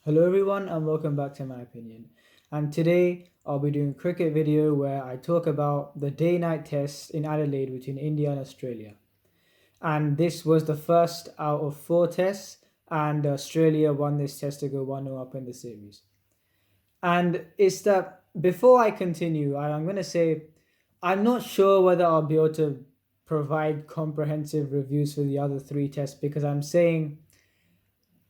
Hello everyone and welcome back to my opinion. And today I'll be doing a cricket video where I talk about the day-night test in Adelaide between India and Australia. And this was the first out of four tests, and Australia won this test to go 1-0 up in the series. And it's that before I continue, I'm going to say I'm not sure whether I'll be able to provide comprehensive reviews for the other three tests because I'm saying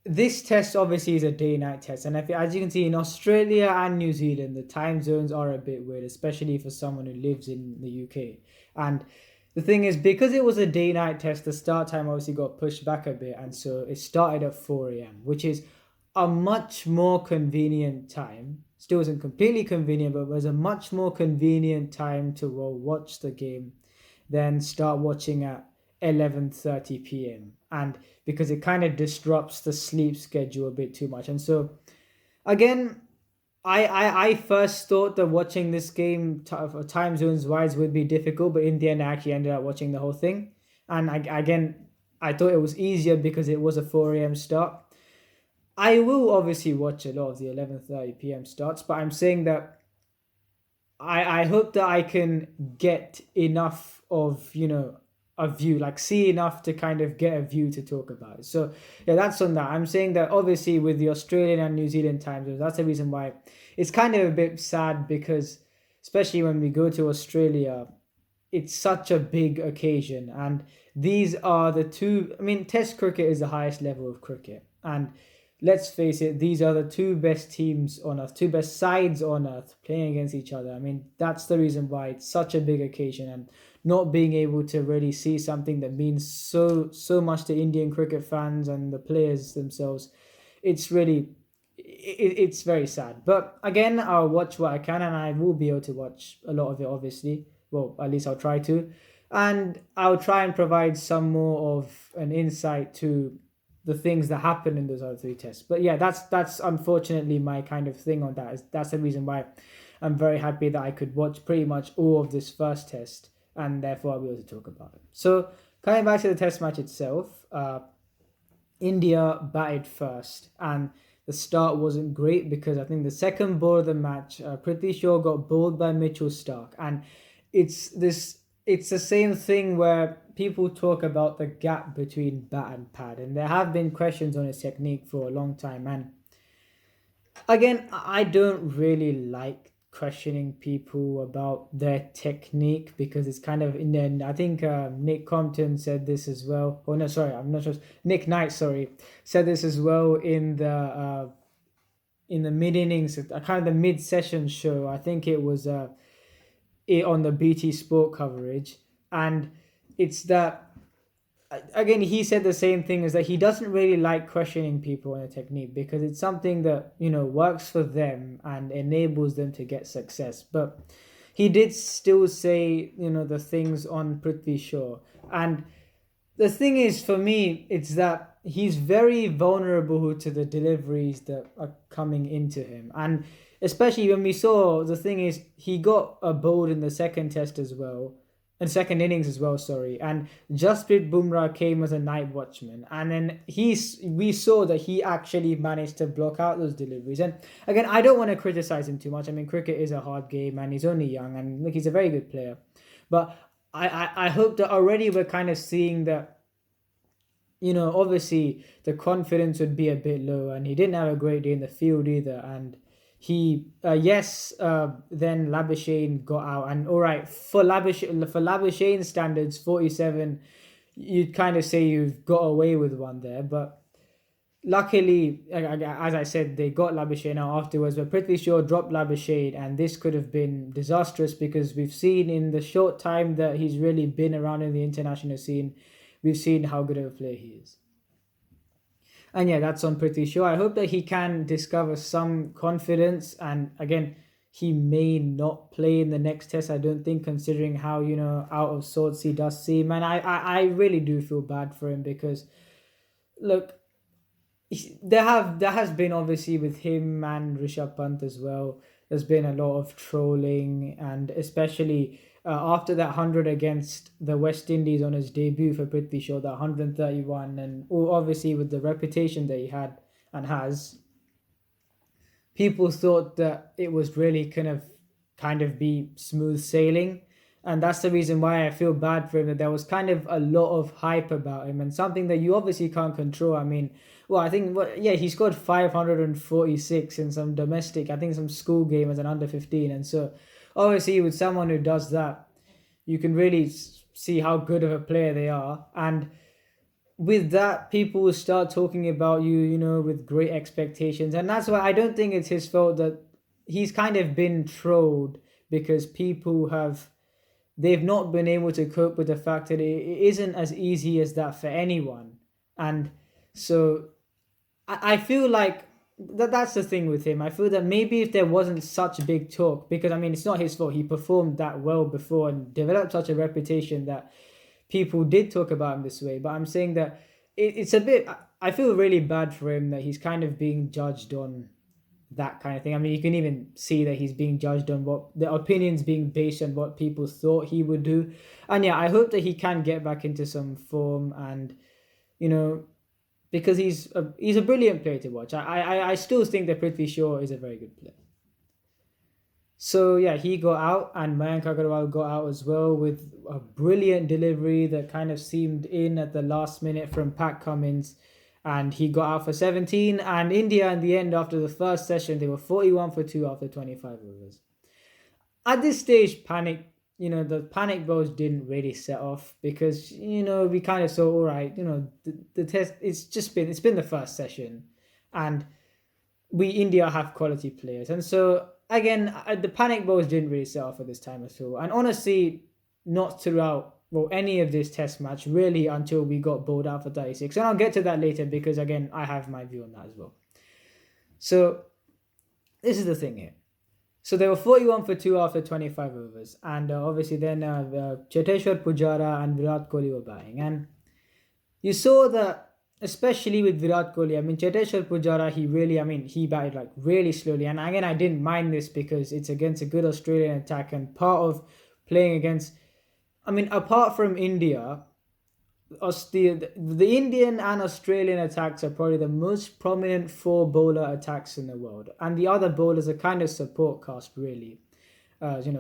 this test obviously is a day night test, and as you can see in Australia and New Zealand, the time zones are a bit weird, especially for someone who lives in the UK. And the thing is, because it was a day night test, the start time obviously got pushed back a bit, and so it started at 4 a.m., which is a much more convenient time. Still isn't completely convenient, but was a much more convenient time to watch the game than start watching at 11:30 p.m. And because it kind of disrupts the sleep schedule a bit too much. And so again, I first thought that watching this game time zones wise would be difficult, but in the end I actually ended up watching the whole thing. And again, I thought it was easier because it was a 4 a.m. start. I will obviously watch a lot of the 11:30 p.m. starts, but I'm saying that I hope that I can get enough of a view, like see enough to kind of get a view to talk about it. So yeah, that's on that. I'm saying that obviously with the Australian and New Zealand time zones, that's the reason why it's kind of a bit sad because especially when we go to Australia, it's such a big occasion, and these are the two. I mean, Test cricket is the highest level of cricket, and let's face it, these are the two best teams on earth, two best sides on earth playing against each other. I mean, that's the reason why it's such a big occasion, and not being able to really see something that means so much to Indian cricket fans and the players themselves, it's really it's very sad. But again, I'll watch what I can, and I will be able to watch a lot of it, obviously. Well, at least I'll try to, and I'll try and provide some more of an insight to the things that happen in those other three tests. But yeah, that's unfortunately my kind of thing on that. Is that's the reason why I'm very happy that I could watch pretty much all of this first test, and therefore I'll be able to talk about it. So coming back to the test match itself, India batted first, and the start wasn't great because I think the second ball of the match, Prithvi Shaw got bowled by Mitchell Stark, and it's this. It's the same thing where people talk about the gap between bat and pad, and there have been questions on his technique for a long time. And again, I don't really like questioning people about their technique because it's kind of in the end. I think Nick Compton said this as well. Oh no, sorry, I'm not sure. Nick Knight, sorry, said this as well in the mid innings, kind of the mid session show. I think it was on the BT Sport coverage, and it's that again he said the same thing, is that he doesn't really like questioning people on a technique because it's something that works for them and enables them to get success. But he did still say the things on Prithvi Shaw, and the thing is for me it's that he's very vulnerable to the deliveries that are coming into him, and especially when we saw, the thing is he got a bowled in the second test as well, and second innings as well, sorry. And Jasprit Bumrah came as a night watchman, and then we saw that he actually managed to block out those deliveries. And again, I don't want to criticize him too much. I mean, cricket is a hard game, and he's only young, and look, he's a very good player. But I hope that already we're kind of seeing that obviously the confidence would be a bit low, and he didn't have a great day in the field either. And then Labuschagne got out, and all right, for Labuschagne standards, 47, you'd kind of say you've got away with one there. But luckily, as I said, they got Labuschagne out afterwards, but Prithvi Shaw dropped Labuschagne, and this could have been disastrous because we've seen in the short time that he's really been around in the international scene, we've seen how good of a player he is. And yeah, that's on Prithvi Shaw. I hope that he can discover some confidence. And again, he may not play in the next test. I don't think, considering how out of sorts he does seem. And I really do feel bad for him because look, there has been, obviously, with him and Rishabh Pant as well, there's been a lot of trolling, and especially after that 100 against the West Indies on his debut for Prithvi Shaw, that 131, and obviously with the reputation that he had and has, people thought that it was really kind of be smooth sailing. And that's the reason why I feel bad for him, that there was kind of a lot of hype about him and something that you obviously can't control. I mean, well, I think, yeah, he scored 546 in some domestic, I think some school game as an under 15. And so obviously with someone who does that, you can really see how good of a player they are. And with that, people will start talking about you, with great expectations. And that's why I don't think it's his fault that he's kind of been trolled, because they've not been able to cope with the fact that it isn't as easy as that for anyone. And so I feel like that's the thing with him. I feel that maybe if there wasn't such big talk, because I mean, it's not his fault. He performed that well before and developed such a reputation that people did talk about him this way. But I'm saying that it's a bit, I feel really bad for him that he's kind of being judged on that kind of thing. I mean, you can even see that he's being judged on what the opinions being based on what people thought he would do. And yeah, I hope that he can get back into some form, and because he's a brilliant player to watch. I still think that Prithvi Shaw is a very good player. So yeah, he got out, and Mayank Agarwal got out as well with a brilliant delivery that kind of seemed in at the last minute from Pat Cummins, and he got out for 17. And India, in the end, after the first session, they were 41 for 2 after 25 overs. At this stage, the panic balls didn't really set off, because we kind of saw, all right, the test, it's been the first session, and India have quality players. And so again, the panic balls didn't really set off at this time at all. And honestly, not throughout any of this test match, really, until we got bowled out for 36. And I'll get to that later, because again, I have my view on that as well. So this is the thing here. So they were 41 for 2 after 25 overs. And obviously then Cheteshwar Pujara and Virat Kohli were batting. And you saw that, especially with Virat Kohli, I mean, Cheteshwar Pujara, he batted like really slowly. And again, I didn't mind this because it's against a good Australian attack, and part of playing against, apart from India, the Indian and Australian attacks are probably the most prominent 4-bowler attacks in the world. And the other bowlers are kind of support cast, really,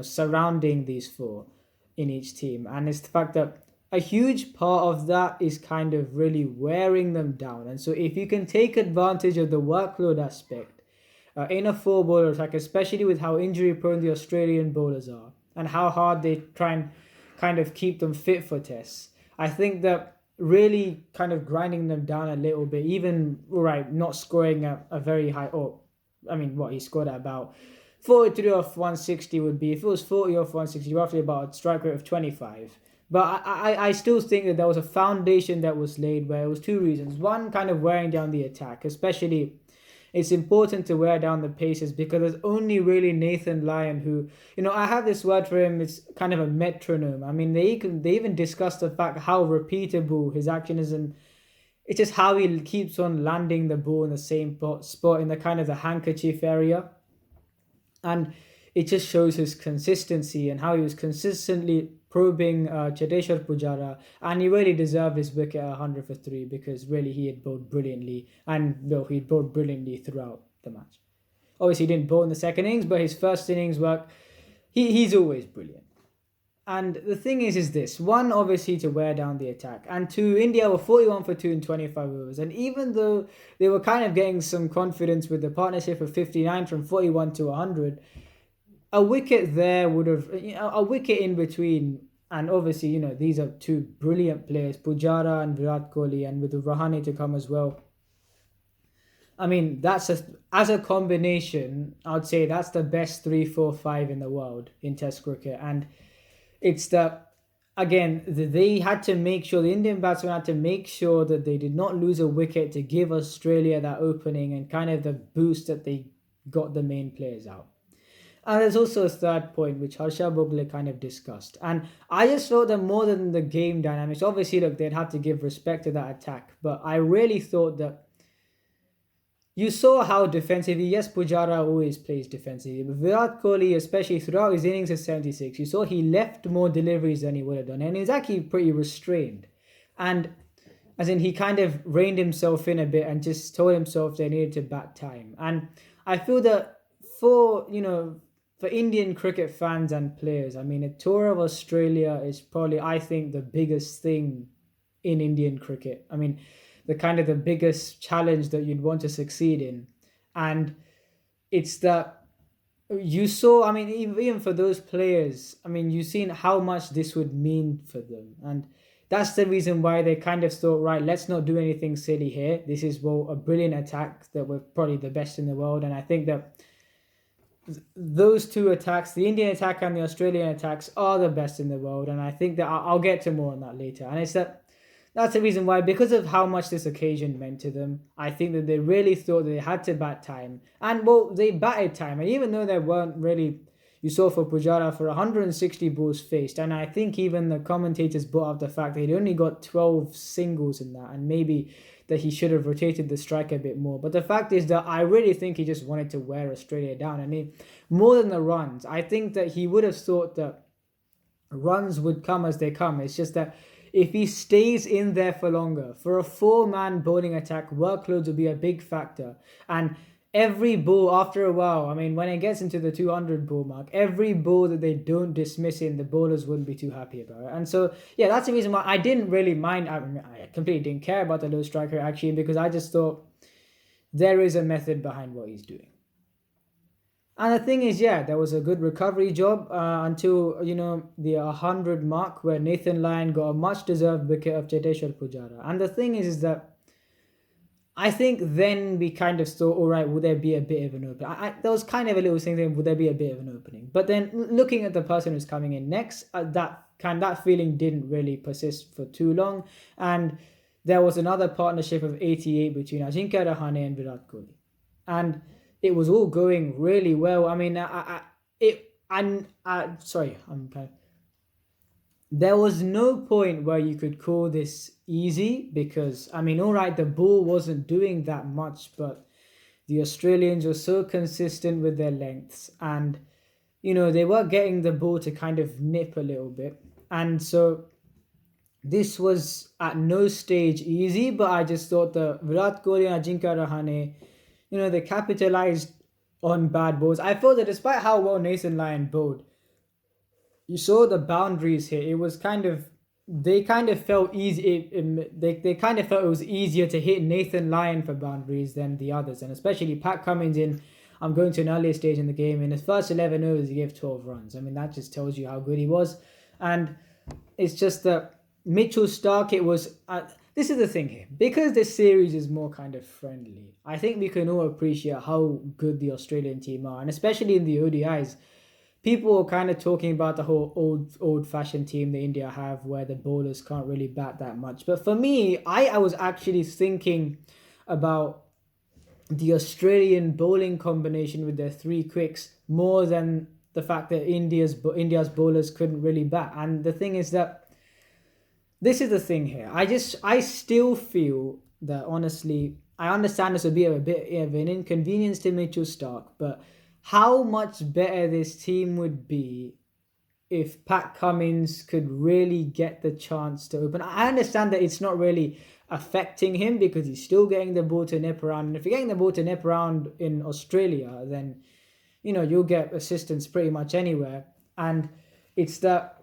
surrounding these 4 in each team. And it's the fact that a huge part of that is kind of really wearing them down. And so if you can take advantage of the workload aspect in a 4-bowler attack, especially with how injury prone the Australian bowlers are and how hard they try and kind of keep them fit for tests, I think that really kind of grinding them down a little bit, even, not scoring a very high, he scored at about 43 off 160 would be, if it was 40 off 160, roughly about a strike rate of 25. But I still think that there was a foundation that was laid where it was 2 reasons. One, kind of wearing down the attack, especially it's important to wear down the paces, because there's only really Nathan Lyon who, I have this word for him, it's kind of a metronome. I mean, they even discussed the fact how repeatable his action is, and it's just how he keeps on landing the ball in the same spot in the kind of the handkerchief area. And it just shows his consistency and how he was consistently probing Cheteshwar Pujara, and he really deserved his wicket at 100 for 3, because really he had bowled brilliantly, and he bowled brilliantly throughout the match. Obviously he didn't bowl in the second innings, but his first innings work, he's always brilliant. And the thing is this: 1, obviously to wear down the attack, and 2, India were 41 for 2 in 25 overs, and even though they were kind of getting some confidence with the partnership of 59 from 41 to 100, a wicket there would have, a wicket in between, and obviously, these are 2 brilliant players, Pujara and Virat Kohli, and with Rahane to come as well. I mean, as a combination, I'd say that's the best 3, 4, 5 in the world in Test cricket. And it's that, again, they had to make sure, the Indian batsmen had to make sure that they did not lose a wicket to give Australia that opening and kind of the boost that they got the main players out. And there's also a third point, which Harsha Bhogle kind of discussed. And I just thought that more than the game dynamics, obviously, look, they'd have to give respect to that attack. But I really thought that you saw how defensively, yes, Pujara always plays defensively, but Virat Kohli, especially throughout his innings at 76, you saw he left more deliveries than he would have done. And he was actually pretty restrained. And as in he kind of reined himself in a bit and just told himself they needed to bat time. And I feel that for, for Indian cricket fans and players, I mean, a tour of Australia is probably, I think, the biggest thing in Indian cricket. I mean, the biggest challenge that you'd want to succeed in. And it's that you saw, I mean, even for those players, I mean, you've seen how much this would mean for them. And that's the reason why they kind of thought, right, let's not do anything silly here. This is, well, a brilliant attack that we're probably the best in the world. And I think that those two attacks, the Indian attack and the Australian attacks, are the best in the world. And I think that I'll get to more on that later. And it's that's the reason why, because of how much this occasion meant to them, I think that they really thought they had to bat time. And, well, they batted time. And even though there weren't really, you saw for Pujara, for 160 balls faced, and I think even the commentators brought up the fact that he'd only got 12 singles in that, and maybe that he should have rotated the strike a bit more. But the fact is that I really think he just wanted to wear Australia down. And more than the runs, I think that he would have thought that runs would come as they come. It's just that if he stays in there for longer, for a 4-man bowling attack, workloads will be a big factor. And every ball, after a while, I mean, when it gets into the 200 ball mark, every ball that they don't dismiss in, the bowlers wouldn't be too happy about it. And so, yeah, that's the reason why I didn't really mind. I completely didn't care about the low strike rate, actually, because I just thought there is a method behind what he's doing. And the thing is, yeah, there was a good recovery job until, the 100 mark, where Nathan Lyon got a much-deserved wicket of Cheteshwar Pujara. And the thing is that I think then we kind of thought, all right, will there be a bit of an opening? There was kind of a little thing, would there be a bit of an opening? But then looking at the person who's coming in next, that feeling didn't really persist for too long. And there was another partnership of 88 between Ajinkya Rahane and Virat Kohli. And it was all going really well. I mean, there was no point where you could call this easy, because, I mean, all right, the ball wasn't doing that much, but the Australians were so consistent with their lengths, and, they were getting the ball to kind of nip a little bit. And so this was at no stage easy, but I just thought that Virat Kohli and Ajinkya Rahane, they capitalized on bad balls. I felt that despite how well Nathan Lyon bowled, you saw the boundaries here. It was they kind of felt easy. They kind of felt it was easier to hit Nathan Lyon for boundaries than the others. And especially Pat Cummins I'm going to an earlier stage in the game. In his first 11 overs, he gave 12 runs. I mean, that just tells you how good he was. And it's just that Mitchell Starc, it was... this is the thing here. Because this series is more kind of friendly, I think we can all appreciate how good the Australian team are. And especially in the ODIs, people are kind of talking about the whole old-fashioned team that India have, where the bowlers can't really bat that much. But for me, I was actually thinking about the Australian bowling combination with their 3 quicks more than the fact that India's bowlers couldn't really bat. And the thing is that this is the thing here. I still feel that, honestly, I understand this would be a bit of an inconvenience to Mitchell Starc, but how much better this team would be if Pat Cummins could really get the chance to open. I understand that it's not really affecting him because he's still getting the ball to nip around. And if you're getting the ball to nip around in Australia, then, you'll get assistance pretty much anywhere. And it's that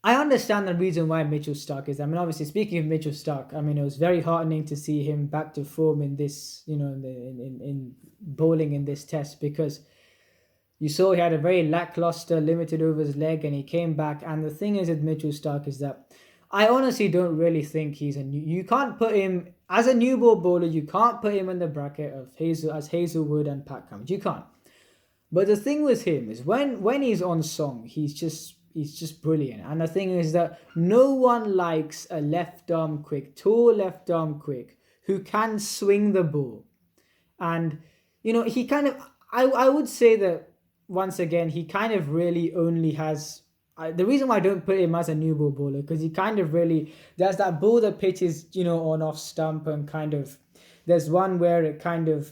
I understand the reason why Mitchell Starc is. I mean, obviously, speaking of Mitchell Starc, I mean, it was very heartening to see him back to form in this, in bowling in this test, because you saw he had a very lackluster, limited overs leg, and he came back. And the thing is with Mitchell Starc is that I honestly don't really think he's you can't put him as a new ball bowler. You can't put him in the bracket of Hazlewood and Pat Cummins. You can't. But the thing with him is when he's on song, he's just brilliant. And the thing is that no one likes a tall left arm quick who can swing the ball. And, he kind of, I would say that, once again, he kind of really only has... the reason why I don't put him as a new ball bowler, because he kind of really... There's that ball that pitches, on off stump, and kind of... There's one where it kind of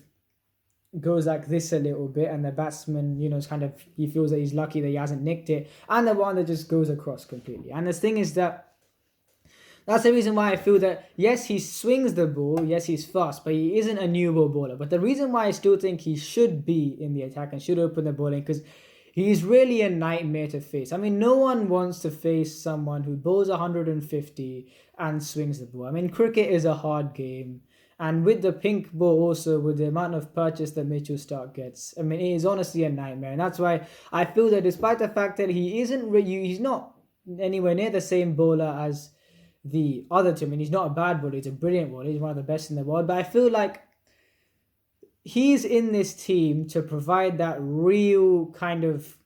goes like this a little bit, and the batsman, is kind of... He feels that he's lucky that he hasn't nicked it. And the one that just goes across completely. And the thing is that That's the reason why I feel that, yes, he swings the ball, yes, he's fast, but he isn't a new ball bowler. But the reason why I still think he should be in the attack and should open the bowling, because he's really a nightmare to face. I mean, no one wants to face someone who bowls 150 and swings the ball. I mean, cricket is a hard game. And with the pink ball also, with the amount of purchase that Mitchell Stark gets, I mean, it is honestly a nightmare. And that's why I feel that despite the fact that he's not anywhere near the same bowler as the other two. I mean, he's not a bad bowler, he's a brilliant bowler, he's one of the best in the world. But I feel like he's in this team to provide that real kind of,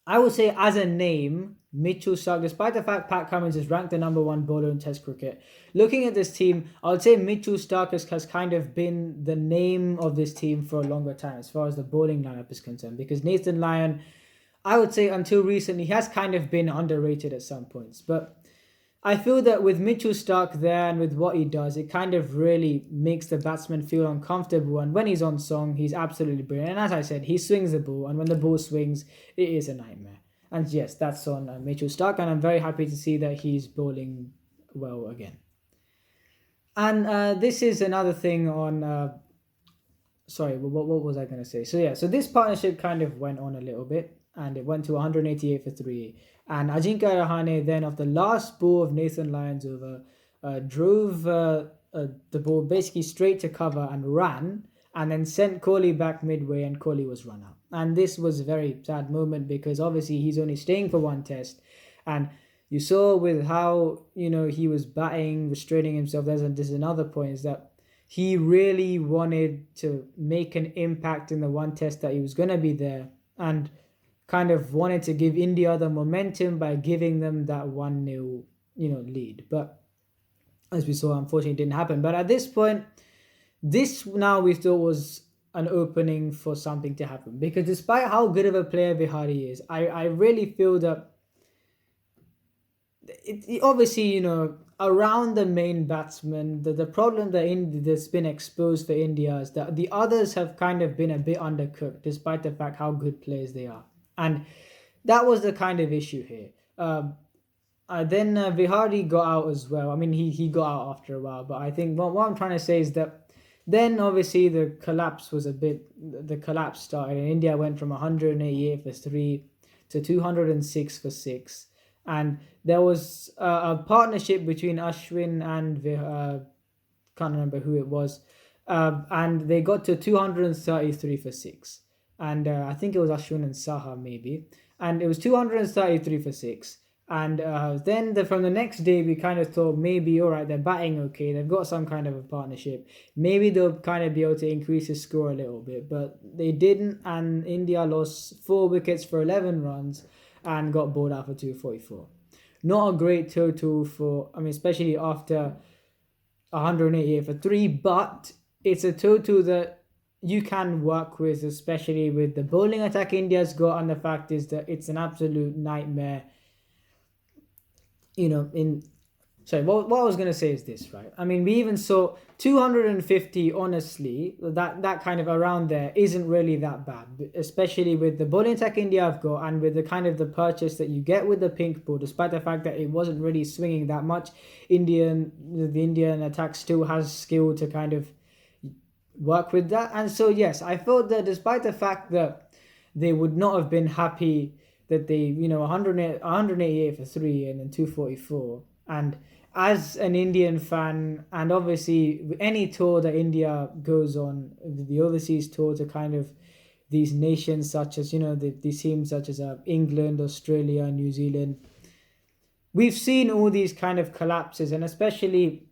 I would say, as a name, Mitchell Stark, despite the fact Pat Cummins is ranked the #1 bowler in Test cricket, looking at this team, I would say Mitchell Stark has kind of been the name of this team for a longer time as far as the bowling lineup is concerned. Because Nathan Lyon, I would say until recently, has kind of been underrated at some points. But I feel that with Mitchell Stark there and with what he does, it kind of really makes the batsman feel uncomfortable. And when he's on song, he's absolutely brilliant. And as I said, he swings the ball. And when the ball swings, it is a nightmare. And yes, that's on Mitchell Stark. And I'm very happy to see that he's bowling well again. And this is another thing on... sorry, what was I going to say? So yeah, so this partnership kind of went on a little bit. And it went to 188 for 3. And Ajinkya Rahane then, off the last ball of Nathan Lyon's over, drove the ball basically straight to cover and ran, and then sent Kohli back midway, and Kohli was run out. And this was a very sad moment because obviously he's only staying for one test. And you saw with how, he was batting, restraining himself. There's another point, is that he really wanted to make an impact in the one test that he was going to be there. And kind of wanted to give India the momentum by giving them that 1-0, lead. But as we saw, unfortunately, it didn't happen. But at this point, this now we thought was an opening for something to happen. Because despite how good of a player Vihari is, I really feel that it obviously, around the main batsman, the problem that's been exposed for India is that the others have kind of been a bit undercooked, despite the fact how good players they are. And that was the kind of issue here. Then Vihari got out as well. I mean, he got out after a while, but I think what I'm trying to say is that then obviously the collapse started, and India went from 188 for 3 to 206 for 6. And there was a partnership between Ashwin and can't remember who it was, and they got to 233 for 6. And I think it was Ashwin and Saha maybe. And it was 233 for 6. And then from the next day, we kind of thought maybe, all right, they're batting okay. They've got some kind of a partnership. Maybe they'll kind of be able to increase the score a little bit. But they didn't. And India lost 4 wickets for 11 runs and got bowled out for 244. Not a great total especially after 188 for 3. But it's a total that you can work with, especially with the bowling attack India's got, and the fact is that it's an absolute nightmare. What I was going to say is this, right? I mean, we even saw 250, honestly, that kind of around there isn't really that bad, especially with the bowling attack India have got, and with the kind of the purchase that you get with the pink ball, despite the fact that it wasn't really swinging that much. The Indian attack still has skill to kind of work with that. And so yes, I felt that despite the fact that they would not have been happy that they 188 for 3 and then 244, and as an Indian fan, and obviously any tour that India goes on, the overseas tour to kind of these nations such as these teams such as England, Australia, New Zealand, we've seen all these kind of collapses. And especially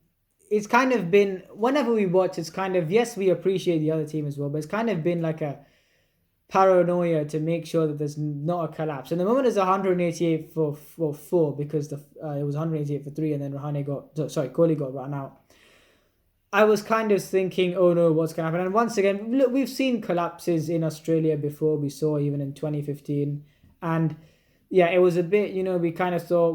it's kind of been, whenever we watch, it's kind of, yes, we appreciate the other team as well, but it's kind of been like a paranoia to make sure that there's not a collapse. And the moment it's 188 for 4, because it was 188 for 3, and then Kohli got run out, I was kind of thinking, oh no, what's going to happen? And once again, look, we've seen collapses in Australia before. We saw even in 2015. And yeah, it was a bit, we kind of thought,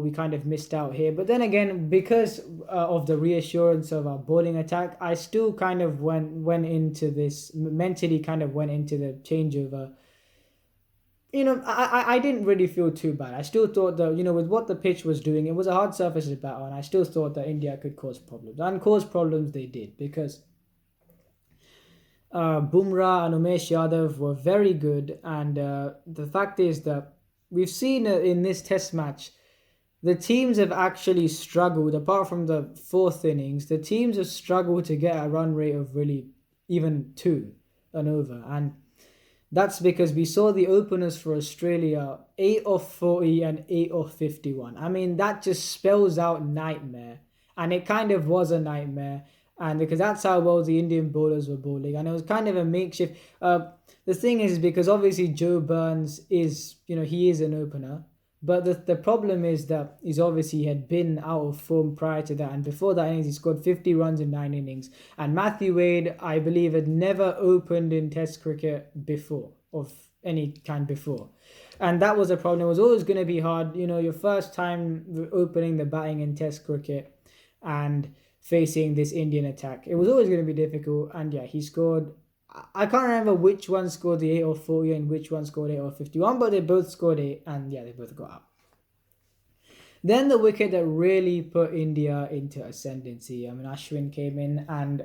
we kind of missed out here. But then again, because of the reassurance of our bowling attack, I still kind of went into this, mentally kind of went into the changeover I didn't really feel too bad. I still thought that, with what the pitch was doing, it was a hard surface to bat on. I still thought that India could cause problems. And cause problems they did, because Bumrah and Umesh Yadav were very good. And the fact is that we've seen in this test match, the teams have actually struggled, apart from the fourth innings, the teams have struggled to get a run rate of really even 2 and over. And that's because we saw the openers for Australia 8 off 40 and 8 off 51. I mean, that just spells out nightmare. And it kind of was a nightmare. And because that's how well the Indian bowlers were bowling. And it was kind of a makeshift. The thing is, because obviously Joe Burns is, he is an opener. But the problem is that he's obviously had been out of form prior to that. And before that innings, he scored 50 runs in 9 innings. And Matthew Wade, I believe, had never opened in Test cricket before, of any kind before. And that was a problem. It was always going to be hard, your first time opening the batting in Test cricket and facing this Indian attack. It was always going to be difficult. And yeah, he scored. I can't remember which one scored the 8 off 40 and which one scored 8 off 51, but they both scored 8, and yeah, they both got out. Then the wicket that really put India into ascendancy. I mean, Ashwin came in, and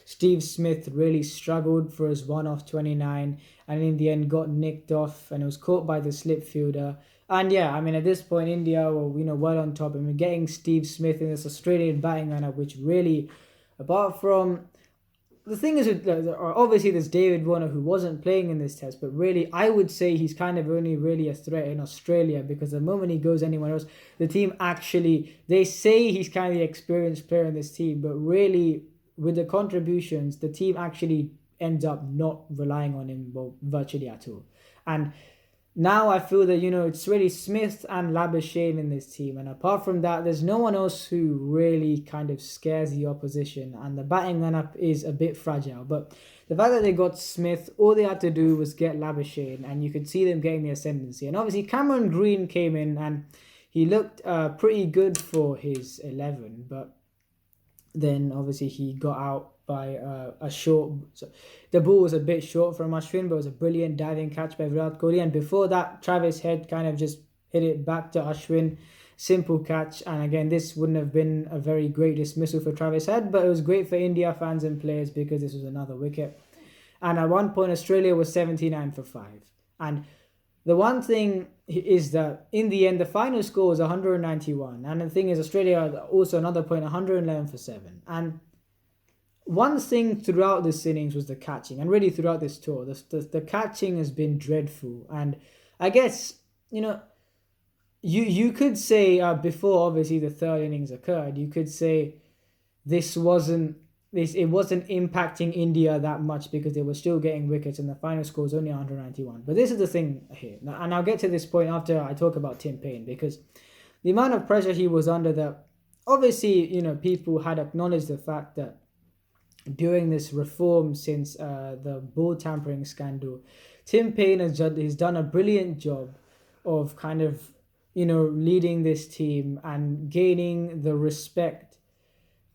Steve Smith really struggled for his 1 off 29, and in the end got nicked off, and it was caught by the slip fielder. And yeah, I mean, at this point, India were, well on top. I mean, getting Steve Smith in this Australian batting lineup, which really, apart from... The thing is, obviously there's David Warner, who wasn't playing in this test, but really I would say he's kind of only really a threat in Australia, because the moment he goes anywhere else, the team actually, they say he's kind of the experienced player in this team, but really with the contributions, the team actually ends up not relying on him virtually at all. And now I feel that, it's really Smith and Labuschagne in this team. And apart from that, there's no one else who really kind of scares the opposition. And the batting lineup is a bit fragile. But the fact that they got Smith, all they had to do was get Labuschagne. And you could see them getting the ascendancy. And obviously Cameron Green came in and he looked pretty good for his 11. But then obviously he got out by a short... So the ball was a bit short from Ashwin, but it was a brilliant diving catch by Virat Kohli. And before that, Travis Head kind of just hit it back to Ashwin. Simple catch. And again, this wouldn't have been a very great dismissal for Travis Head, but it was great for India fans and players because this was another wicket. And at one point, Australia was 79 for 5. And the one thing is that in the end, the final score was 191. And the thing is, Australia also another point, 111 for 7. And one thing throughout this innings was the catching, and really throughout this tour, the catching has been dreadful. And I guess, you could say before obviously the third innings occurred, you could say it wasn't impacting India that much because they were still getting wickets and the final score was only 191. But this is the thing here, and I'll get to this point after I talk about Tim Paine, because the amount of pressure he was under, that obviously, people had acknowledged the fact that during this reform since the ball tampering scandal, Tim Paine has done a brilliant job of kind of, leading this team and gaining the respect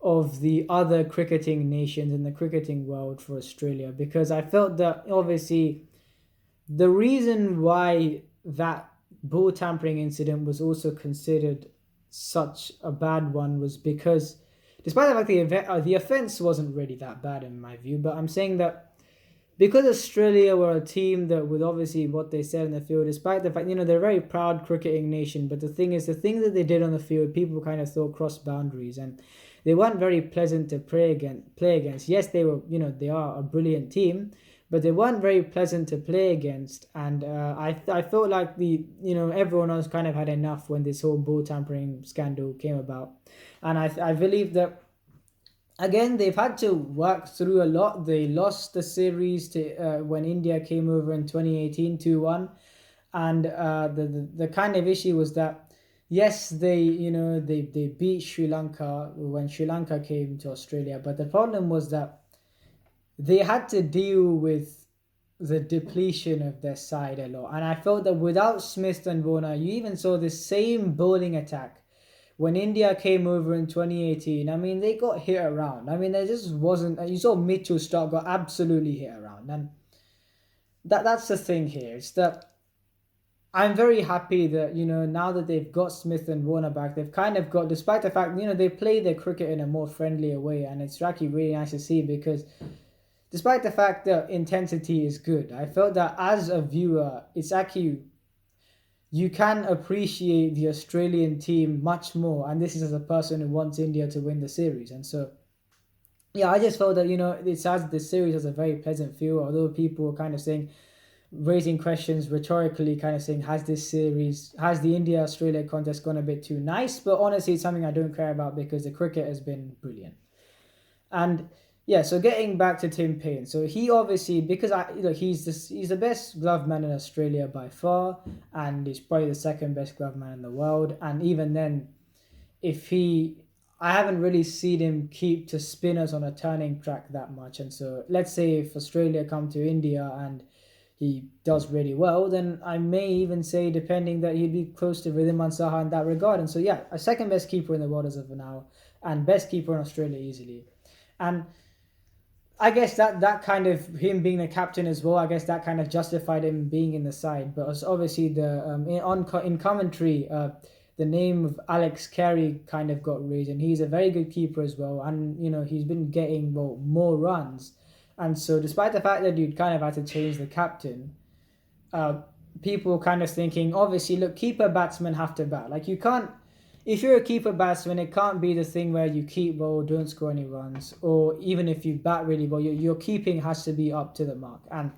of the other cricketing nations in the cricketing world for Australia. Because I felt that obviously the reason why that ball tampering incident was also considered such a bad one was because, despite the fact the offence wasn't really that bad in my view, but I'm saying that because Australia were a team that, with obviously what they said in the field, despite the fact, they're a very proud cricketing nation, but the thing is, the thing that they did on the field, people kind of thought crossed boundaries, and they weren't very pleasant to play against. Yes, they were, they are a brilliant team, but they weren't very pleasant to play against. And I felt like everyone else kind of had enough when this whole ball tampering scandal came about. And I believe that, again, they've had to work through a lot. They lost the series to when India came over in 2018 2-1. And the kind of issue was that, yes, they beat Sri Lanka when Sri Lanka came to Australia. But the problem was that they had to deal with the depletion of their side a lot. And I felt that without Smith and Warner, you even saw the same bowling attack when India came over in 2018. I mean, they got hit around. I mean, there just wasn't... You saw Mitchell Starc got absolutely hit around. And that's the thing here. It's that I'm very happy that, now that they've got Smith and Warner back, they've kind of got, despite the fact, they play their cricket in a more friendlier way, and it's actually really nice to see, because despite the fact that intensity is good, I felt that as a viewer, it's actually, you can appreciate the Australian team much more, and this is as a person who wants India to win the series. And so, yeah, I just felt that, the series has a very pleasant feel, although people were kind of saying, raising questions rhetorically, kind of saying, has the India Australia contest gone a bit too nice? But honestly, it's something I don't care about, because the cricket has been brilliant. And yeah, so getting back to Tim Paine, so he obviously, because he's the best glove man in Australia by far, and he's probably the second best glove man in the world. And even then, I haven't really seen him keep to spinners on a turning track that much. And so let's say if Australia come to India and he does really well, then I may even say, depending, that he'd be close to Wriddhiman Saha in that regard. And so yeah, a second best keeper in the world as of now, and best keeper in Australia easily. And I guess that kind of, him being the captain as well, I guess that kind of justified him being in the side. But obviously in commentary, the name of Alex Carey kind of got raised, and he's a very good keeper as well, and he's been getting more runs. And so despite the fact that you'd kind of had to change the captain, people kind of thinking, obviously, look, keeper batsmen have to bat. Like, you can't, if you're a keeper batsman, it can't be the thing where you keep well, don't score any runs, or even if you bat really well, your keeping has to be up to the mark. And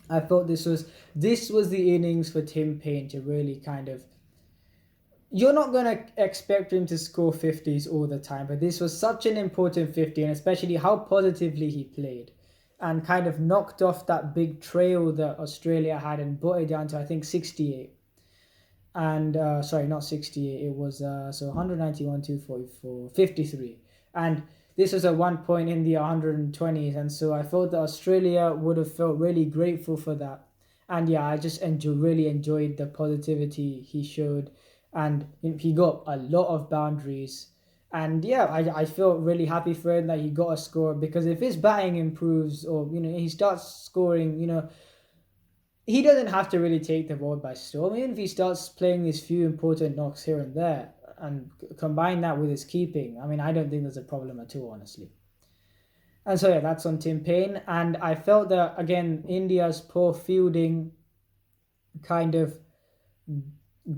I thought this was the innings for Tim Paine to really kind of, you're not going to expect him to score 50s all the time, but this was such an important 50, and especially how positively he played and kind of knocked off that big trail that Australia had and brought it down to, I think, 68. And sorry, not 68, it was so 191, 244, 53. And this was at one point in the 120s, and so I thought that Australia would have felt really grateful for that. And yeah, I just really enjoyed the positivity he showed, and he got a lot of boundaries. And yeah, I felt really happy for him that he got a score, because if his batting improves, or he starts scoring, he doesn't have to really take the ball by storm. Even if he starts playing these few important knocks here and there, and combine that with his keeping, I mean, I don't think there's a problem at all, honestly. And so yeah, that's on Tim Paine. And I felt that, again, India's poor fielding kind of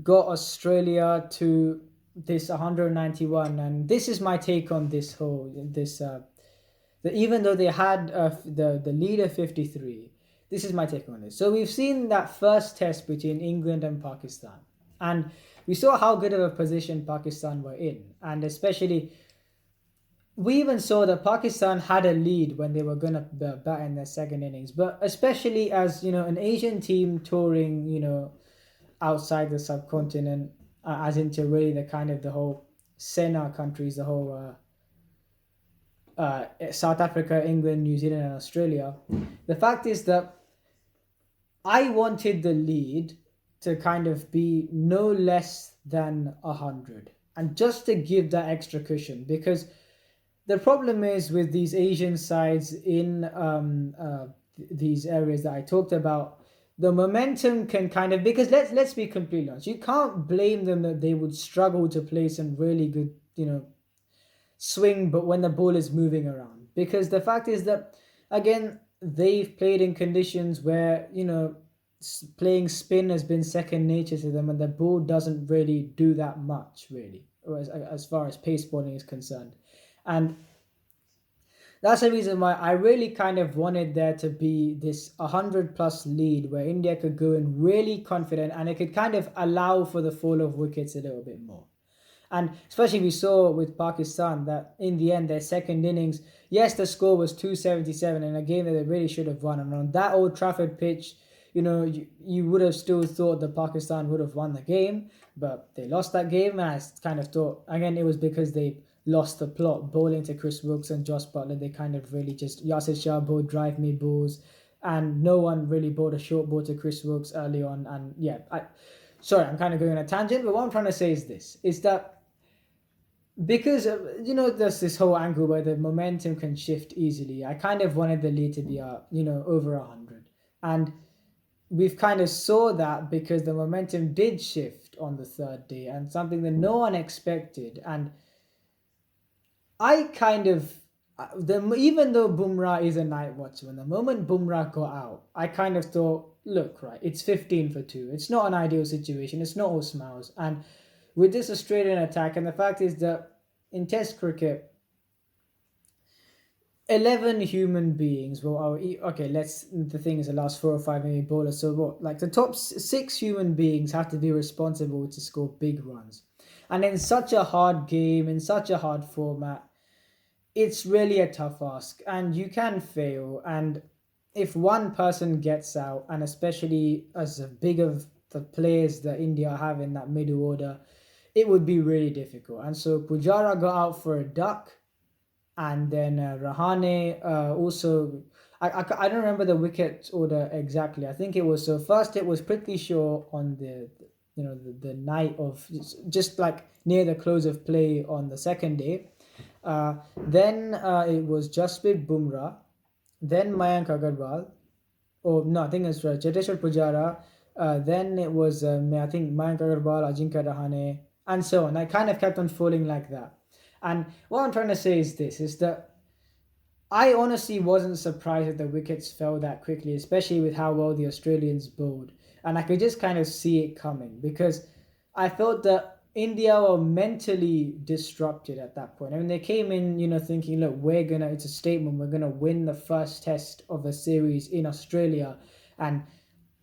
got Australia to this 191. And this is my take on even though they had the lead of 53, this is my take on this. So we've seen that first test between England and Pakistan, and we saw how good of a position Pakistan were in, and especially we even saw that Pakistan had a lead when they were going to bat in their second innings. But especially as an Asian team touring outside the subcontinent, as into really the kind of the whole SENA countries, the whole South Africa, England, New Zealand, and Australia. The fact is that I wanted the lead to kind of be no less than 100, and just to give that extra cushion, because the problem is with these Asian sides in these areas that I talked about, the momentum can kind of, because let's be completely honest, you can't blame them that they would struggle to play some really good swing, but when the ball is moving around, because the fact is that, again, they've played in conditions where playing spin has been second nature to them, and the ball doesn't really do that much, really, as far as pace bowling is concerned. And that's the reason why I really kind of wanted there to be this 100 plus lead, where India could go in really confident, and it could kind of allow for the fall of wickets a little bit more. And especially we saw with Pakistan that in the end, their second innings, yes, the score was 277 in a game that they really should have won. And on that Old Trafford pitch, you would have still thought that Pakistan would have won the game, but they lost that game. And I kind of thought, again, it was because they lost the plot, bowling to Chris Brooks and Josh Butler. They kind of really just, Yasir Shah bowled drive me balls, and no one really bowled a short ball to Chris Brooks early on. And yeah, sorry, I'm kind of going on a tangent, but what I'm trying to say is that, because there's this whole angle where the momentum can shift easily, I kind of wanted the lead to be over 100. And we've kind of saw that because the momentum did shift on the third day, and something that no one expected. And I kind of even though Bumrah is a night watchman, the moment Bumrah got out, I kind of thought, look, right, it's 15 for 2. It's not an ideal situation. It's not all smiles. And with this Australian attack, and the fact is that in Test cricket, 11 human beings okay, the thing is the last 4 or 5 maybe bowlers, so what, like the top 6 human beings have to be responsible to score big runs. And in such a hard game, in such a hard format, it's really a tough ask, and you can fail. And if one person gets out, and especially as big of the players that India have in that middle order, it would be really difficult. And so Pujara got out for a duck, and then Rahane also. I don't remember the wicket order exactly. I think it was, so first it was Prithvi Shaw on the night of, just like near the close of play on the second day. Then it was Jasprit Bumrah, then Mayank Agarwal. Oh no, I think it's Cheteshwar Pujara. Then it was I think Mayank Agarwal, Ajinkya Rahane, and so on. I kind of kept on falling like that. And what I'm trying to say is this: is that I honestly wasn't surprised that the wickets fell that quickly, especially with how well the Australians bowled, and I could just kind of see it coming, because I felt that India were mentally disrupted at that point. I mean, they came in, thinking, look, it's a statement, we're gonna win the first test of a series in Australia, and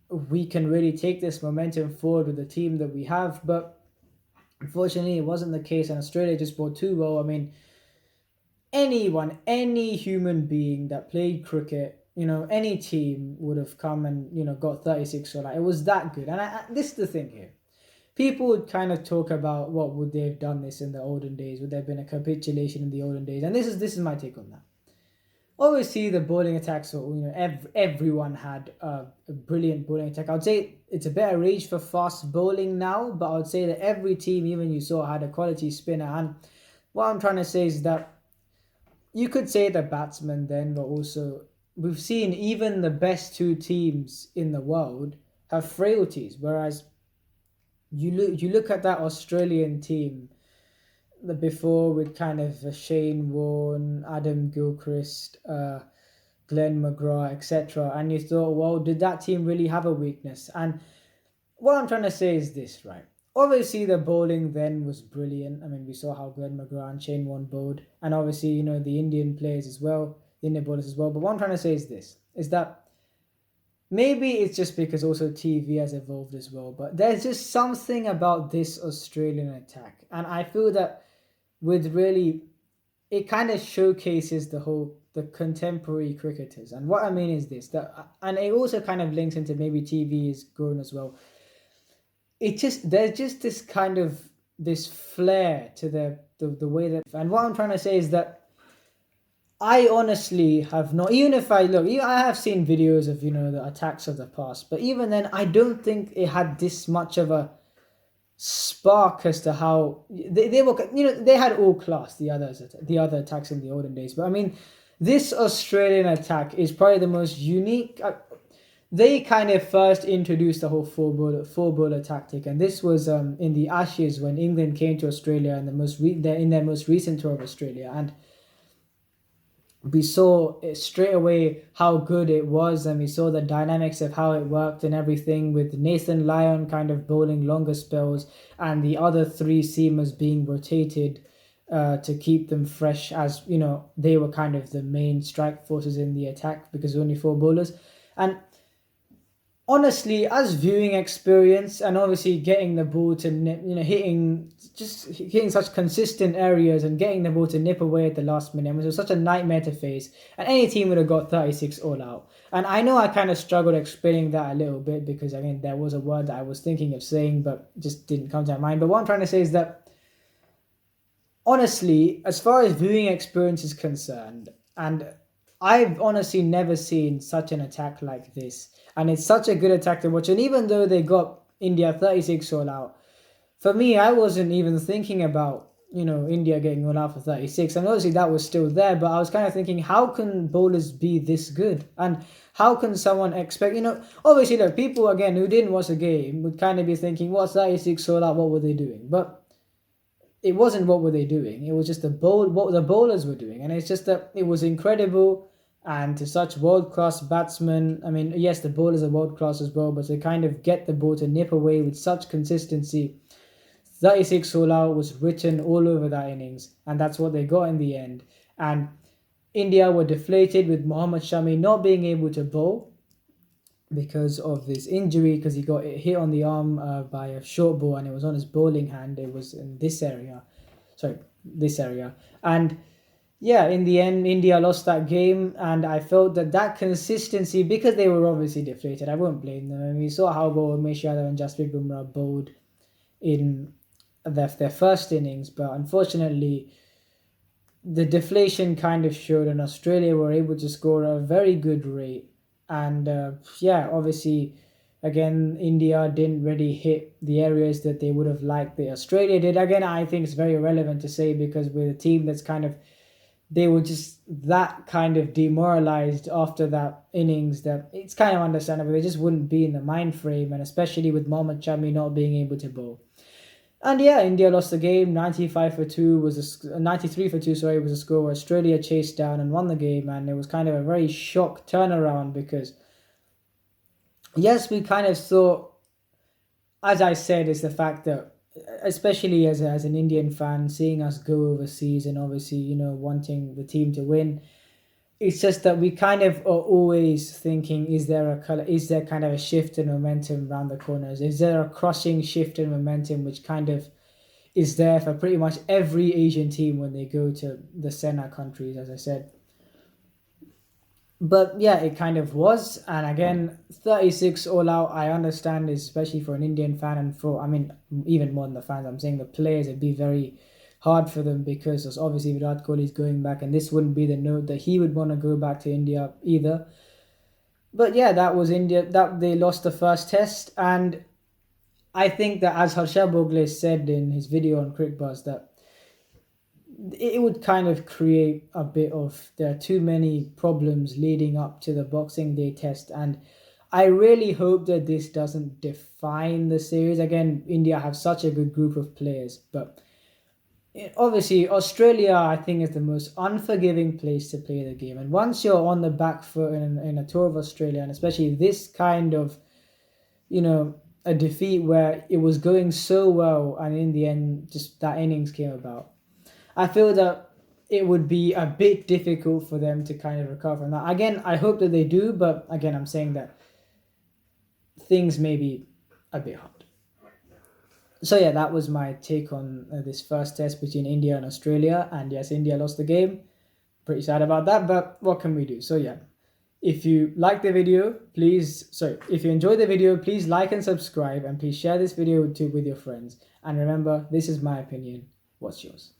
we can really take this momentum forward with the team that we have. But unfortunately, it wasn't the case, and Australia just bowled too well. I mean, any human being that played cricket, any team would have come and, got 36 or like, it was that good. And this is the thing here. People would kind of talk about what would they have done this in the olden days? Would there have been a capitulation in the olden days? And this is my take on that. Obviously, the bowling attacks, everyone had a brilliant bowling attack. I would say it's a better age for fast bowling now, but I would say that every team, even you saw, had a quality spinner. And what I'm trying to say is that you could say the batsmen then, but also we've seen even the best 2 teams in the world have frailties, whereas you look at that Australian team before, with kind of Shane Warne, Adam Gilchrist, Glenn McGrath, etc., and you thought, well, did that team really have a weakness? And what I'm trying to say is this, right? Obviously, the bowling then was brilliant. I mean, we saw how Glenn McGrath and Shane Warne bowled, and obviously, the Indian players as well, the Indian bowlers as well. But what I'm trying to say is this: is that maybe it's just because also TV has evolved as well, but there's just something about this Australian attack, and I feel that it kind of showcases the contemporary cricketers. And what I mean is this, and it also kind of links into maybe TV is growing as well. There's just this kind of this flair to the way that, and what I'm trying to say is that I honestly have not, even if I have seen videos of, the attacks of the past, but even then, I don't think it had this much of a spark as to how they were, they had all class, the other attacks in the olden days. But I mean, this Australian attack is probably the most unique. They kind of first introduced the whole four bowler tactic, and this was in the Ashes when England came to Australia in their most recent tour of Australia, and we saw straight away how good it was, and we saw the dynamics of how it worked and everything, with Nathan Lyon kind of bowling longer spells and the other 3 seamers being rotated to keep them fresh, as they were kind of the main strike forces in the attack because only 4 bowlers. And honestly, as viewing experience, and obviously getting the ball to nip, hitting such consistent areas and getting the ball to nip away at the last minute, it was such a nightmare to face, and any team would have got 36 all out. And I know I kind of struggled explaining that a little bit, because again, there was a word that I was thinking of saying but just didn't come to my mind. But what I'm trying to say is that honestly, as far as viewing experience is concerned, and I've honestly never seen such an attack like this, and it's such a good attack to watch. And even though they got India 36 all out, for me, I wasn't even thinking about India getting all out for 36. And obviously that was still there, but I was kind of thinking, how can bowlers be this good? And how can someone expect, obviously, look, people, again, who didn't watch the game would kind of be thinking, what's 36 all out? What were they doing? But it wasn't what were they doing. It was just what the bowlers were doing. And it's just that it was incredible. And to such world-class batsmen, I mean, yes, the bowlers are world-class as well, but to kind of get the ball to nip away with such consistency, 36 all out was written all over that innings, and that's what they got in the end. And India were deflated with Mohammad Shami not being able to bowl because of this injury, because he got hit on the arm by a short ball, and it was on his bowling hand. It was in this area. And yeah, in the end, India lost that game, and I felt that consistency, because they were obviously deflated, I won't blame them. And we saw how Umesh Yadav and Jasprit Bumrah bowled in their first innings, but unfortunately, the deflation kind of showed, and Australia were able to score a very good rate. And obviously, again, India didn't really hit the areas that they would have liked that Australia did. Again, I think it's very irrelevant to say, because with a team that's they were just that kind of demoralized after that innings, that it's kind of understandable. They just wouldn't be in the mind frame, and especially with Mohammad Shami not being able to bowl. And yeah, India lost the game. 93 for 2 was a score where Australia chased down and won the game, and it was kind of a very shock turnaround, because yes, we kind of thought, as I said, is the fact that, especially as an Indian fan, seeing us go overseas and obviously, wanting the team to win, it's just that we kind of are always thinking, is there kind of a shift in momentum around the corners? Is there a crushing shift in momentum, which kind of is there for pretty much every Asian team when they go to the SENA countries, as I said. But yeah, it kind of was. And again, 36 all out, I understand, especially for an Indian fan, and even more than the fans, I'm saying the players, it'd be very hard for them, because obviously Virat Kohli is going back, and this wouldn't be the note that he would want to go back to India either. But yeah, that was India, that they lost the first test. And I think that, as Harsha Bhogle said in his video on CricBuzz, that it would kind of create a bit of, there are too many problems leading up to the Boxing Day test, and I really hope that this doesn't define the series. Again, India have such a good group of players, but obviously Australia, I think, is the most unforgiving place to play the game. And once you're on the back foot in a tour of Australia, and especially this kind of, a defeat where it was going so well, and in the end, just that innings came about, I feel that it would be a bit difficult for them to kind of recover from that. Again, I hope that they do, but again, I'm saying that things may be a bit hard. So yeah, that was my take on this first test between India and Australia. And yes, India lost the game. Pretty sad about that, but what can we do? So yeah, if you like the video, if you enjoyed the video, please like and subscribe, and please share this video with your friends. And remember, this is my opinion. What's yours?